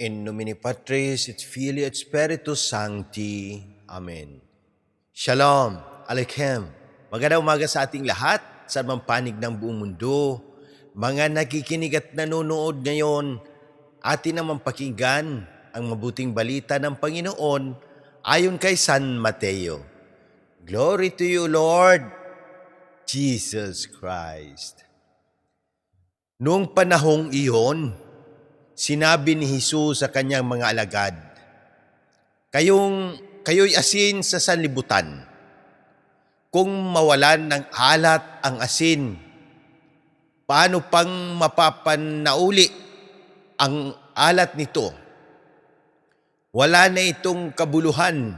In nomine Patris et Filii et Spiritus Sancti. Amen. Shalom, Aleichem. Magandang umaga sa ating lahat, sa mga panig ng buong mundo. Mga nakikinig at nanonood ngayon, atin naman pakinggan ang mabuting balita ng Panginoon ayon kay San Mateo. Glory to you, Lord Jesus Christ. Noong panahong iyon, sinabi ni Jesus sa kanyang mga alagad, Kayo'y asin sa sanlibutan. Kung mawalan ng alat ang asin, paano pang mapapanauli ang alat nito? Wala na itong kabuluhan,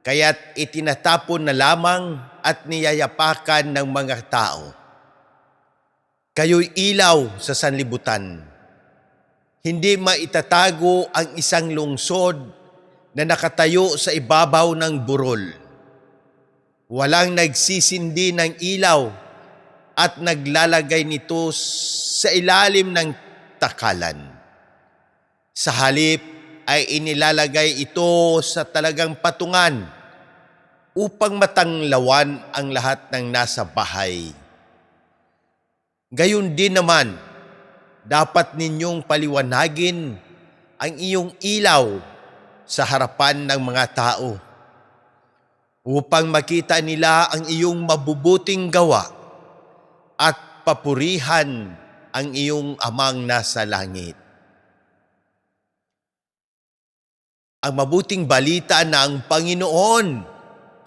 kaya't itinatapon na lamang at niyayapakan ng mga tao. Kayo'y ilaw sa sanlibutan. Hindi maitatago ang isang lungsod na nakatayo sa ibabaw ng burol. Walang nagsisindi ng ilaw at naglalagay nito sa ilalim ng takalan. Sa halip ay inilalagay ito sa talagang patungan upang matanglawan ang lahat ng nasa bahay. Gayon din naman, dapat ninyong paliwanagin ang iyong ilaw sa harapan ng mga tao upang makita nila ang iyong mabubuting gawa at papurihan ang iyong amang nasa langit. Ang mabuting balita ng Panginoon.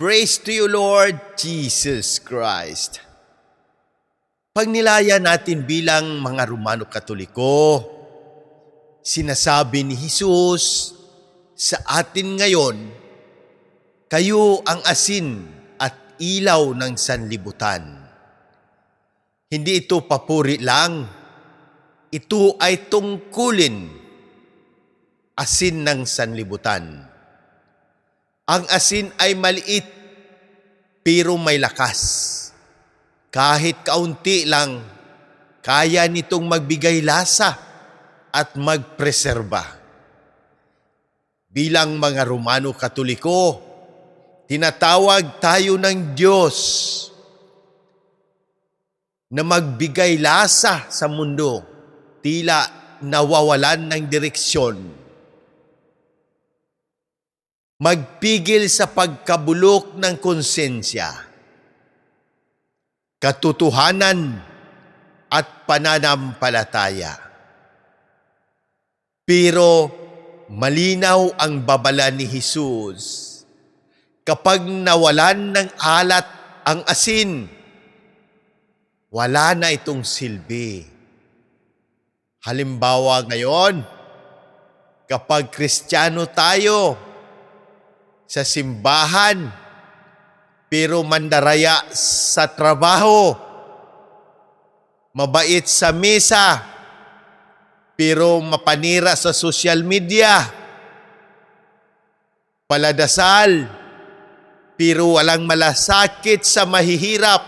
Praise to you, Lord Jesus Christ. Pagnilaya natin bilang mga Romano Katoliko, sinasabi ni Jesus sa atin ngayon, kayo ang asin at ilaw ng sanlibutan. Hindi ito papuri lang, ito ay tungkulin, asin ng sanlibutan. Ang asin ay maliit, pero may lakas. Kahit kaunti lang, kaya nitong magbigay lasa at magpreserba. Bilang mga Romano Katoliko, tinatawag tayo ng Diyos na magbigay lasa sa mundo, tila nawawalan ng direksyon. Magpigil sa pagkabulok ng konsensya, katotohanan at pananampalataya. Pero malinaw ang babala ni Jesus. Kapag nawalan ng alat ang asin, wala na itong silbi. Halimbawa ngayon, kapag Kristiyano tayo sa simbahan, pero mandaraya sa trabaho, mabait sa mesa, pero mapanira sa social media, paladasal, pero walang malasakit sa mahihirap,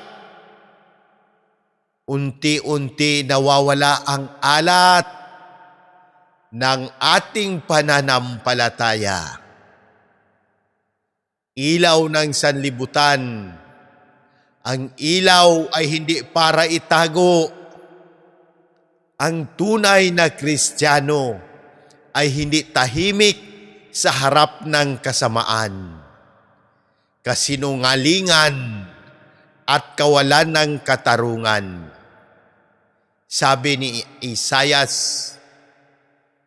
unti-unti nawawala ang alat ng ating pananampalataya. Ilaw ng sanlibutan. Ang ilaw ay hindi para itago. Ang tunay na Kristiyano ay hindi tahimik sa harap ng kasamaan, kasinungalingan at kawalan ng katarungan. Sabi ni Isaias,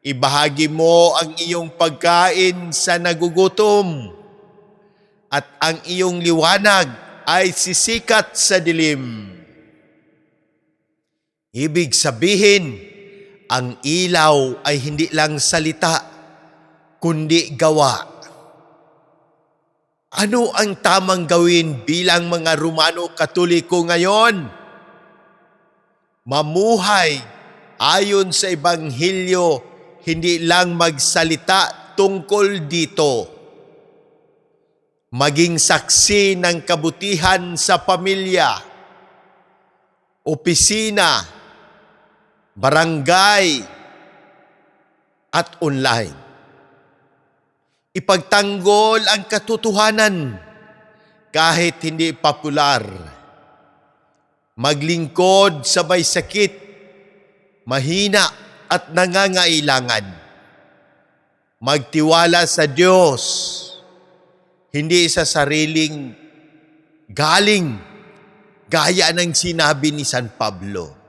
ibahagi mo ang iyong pagkain sa nagugutom, at ang iyong liwanag ay sisikat sa dilim. Ibig sabihin, ang ilaw ay hindi lang salita, kundi gawa. Ano ang tamang gawin bilang mga Romano Katoliko ngayon? Mamuhay ayon sa Ebanghelyo, hindi lang magsalita tungkol dito. Maging saksi ng kabutihan sa pamilya, opisina, barangay, at online. Ipagtanggol ang katotohanan kahit hindi popular. Maglingkod sa may sakit, mahina at nangangailangan. Magtiwala sa Diyos, hindi sa sariling galing, gaya ng sinabi ni San Pablo.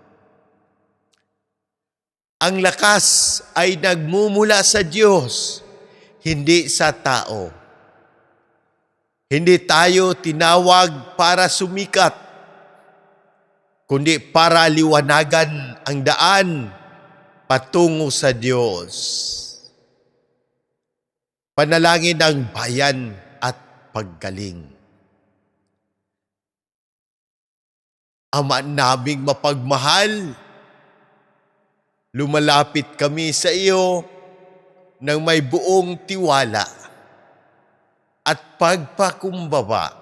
Ang lakas ay nagmumula sa Diyos, hindi sa tao. Hindi tayo tinawag para sumikat, kundi para liwanagan ang daan patungo sa Diyos. Panalangin ng bayan at paggaling. Ama naming mapagmahal, lumalapit kami sa iyo ng may buong tiwala at pagpakumbaba.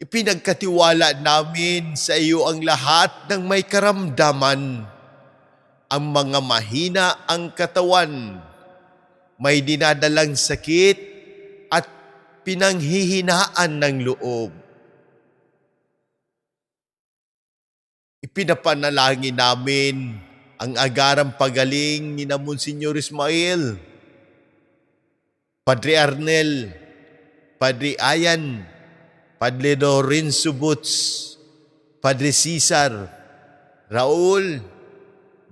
Ipinagkatiwala namin sa iyo ang lahat ng may karamdaman, ang mga mahina ang katawan, may dinadalang sakit at pinanghihinaan ng loob. Ipinapanalangin namin ang agarang pagaling ni Monsignor Ismael, Padre Arnel, Padre Ayan, Padre Lorenzo Butz, Padre Cesar, Raul,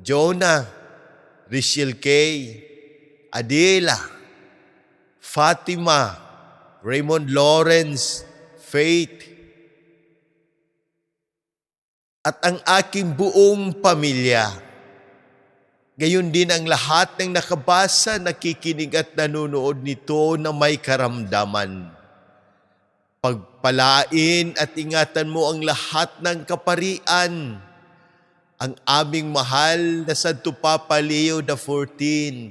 Jonah, Richelle Kay, Adela, Fatima, Raymond Lawrence, Faith, at ang aking buong pamilya. Gayon din ang lahat ng nakabasa, nakikinig at nanonood nito na may karamdaman. Pagpalain at ingatan mo ang lahat ng kaparian, ang aming mahal na Santo Papa Leo XIV,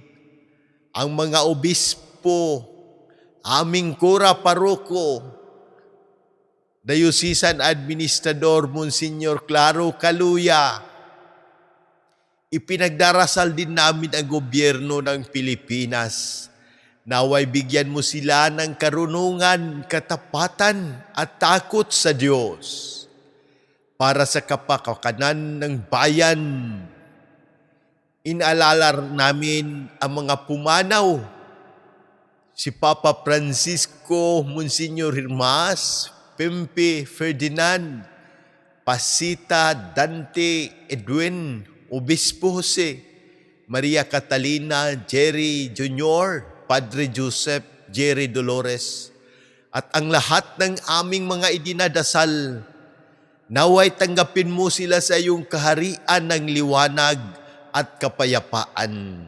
ang mga obispo, aming kura paroko, Diocesan Administrador Monsignor Claro Caluya. Ipinagdarasal din namin ang gobyerno ng Pilipinas. Naway bigyan mo sila ng karunungan, katapatan at takot sa Diyos para sa kapakakanan ng bayan. Inaalala namin ang mga pumanaw, si Papa Francisco, Monsignor Hirmas, Pempe Ferdinand, Pasita Dante Edwin, Obispo Jose, Maria Catalina Jerry Jr., Padre Joseph Jerry Dolores, at ang lahat ng aming mga idinadasal. Naway tanggapin mo sila sa iyong kaharian ng liwanag at kapayapaan.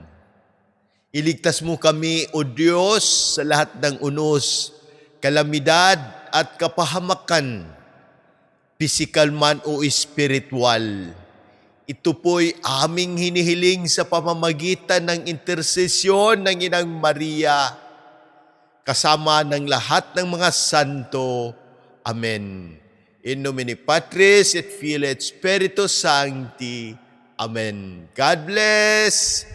Iligtas mo kami, O Diyos, sa lahat ng unos, kalamidad at kapahamakan, pisikal man o espiritual. Ito po'y aming hinihiling sa pamamagitan ng intersesyon ng Inang Maria, kasama ng lahat ng mga santo. Amen. In nomine Patris et Filii et Spiritus Sancti. Amen. God bless.